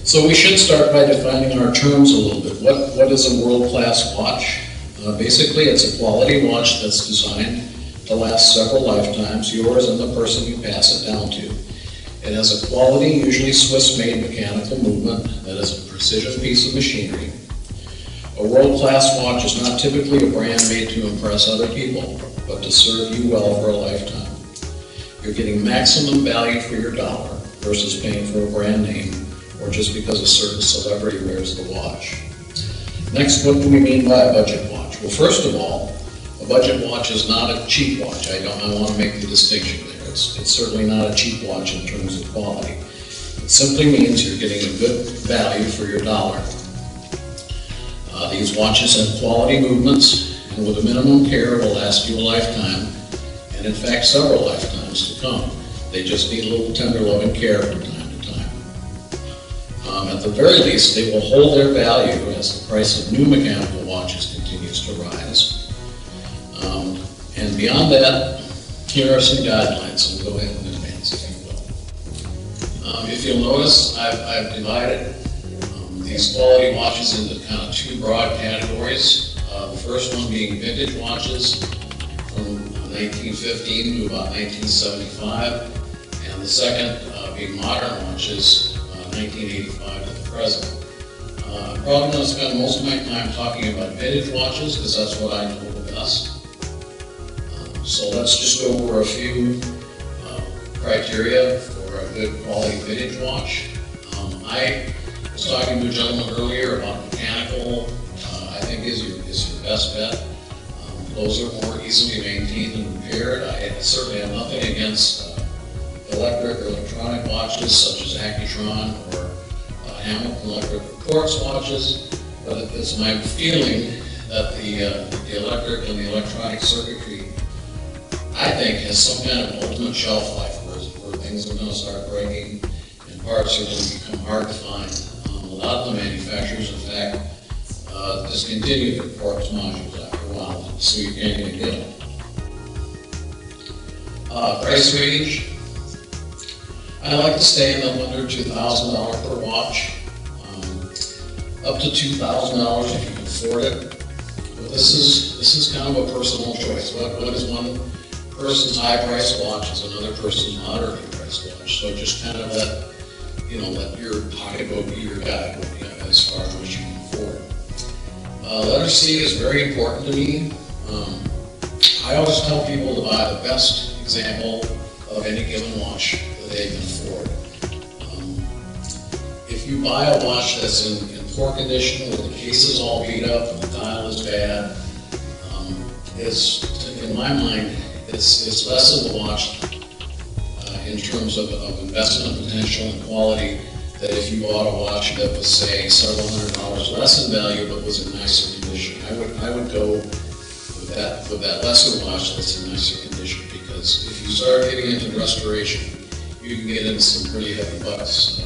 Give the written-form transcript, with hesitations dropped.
So we should start by defining our terms a little bit. What is a world-class watch? Basically, it's a quality watch that's designed to last several lifetimes, yours and the person you pass it down to. It has a quality, usually Swiss-made mechanical movement that is a precision piece of machinery. A world-class watch is not typically a brand made to impress other people, but to serve you well for a lifetime. You're getting maximum value for your dollar versus paying for a brand name or just because a certain celebrity wears the watch. Next, what do we mean by a budget watch? Well, first of all, a budget watch is not a cheap watch. I want to make the distinction there. It's certainly not a cheap watch in terms of quality. It simply means you're getting a good value for your dollar. These watches have quality movements, and with a minimum care will last you a lifetime, and in fact several lifetimes to come. They just need a little tender loving care from time to time. At the very least, they will hold their value as the price of new mechanical watches continues to rise. And beyond that, here are some guidelines, so we'll go ahead and advance if you will. If you'll notice, I've divided these quality watches into kind of two broad categories. The first one being vintage watches from 1915 to about 1975, and the second being modern watches, 1985 to the present. I'm probably going to spend most of my time talking about vintage watches because that's what I know the best. So let's just go over a few criteria for a good quality vintage watch. I was talking to a gentleman earlier about mechanical, I think is your best bet. Those are more easily maintained and repaired. I certainly have nothing against electric or electronic watches such as Accutron or Hamilton Electric Quartz watches, but it's my feeling that the electric and the electronic circuitry, I think, has some kind of ultimate shelf life where things are going to start breaking and parts are going to become hard to find. A lot of the manufacturers, in fact, discontinue their quartz modules after a while, so you can't even get them. Price range, I like to stay in the under $2,000 per watch, up to $2,000 if you can afford it. But this is kind of a personal choice. What is one person's high-priced watch is another person's moderately priced watch. So just kind of let your pocketbook be your guide as far as what you can afford. Letter C is very important to me. I always tell people to buy the best example of any given watch that they can afford. If you buy a watch that's in poor condition, with the cases all beat up and the dial is bad, in my mind, it's less of a watch in terms of investment potential and quality that if you bought a watch that was, say, several $100s less in value but was in nicer condition. I would go with that lesser watch that's in nicer condition, because if you start getting into restoration, you can get into some pretty heavy bucks.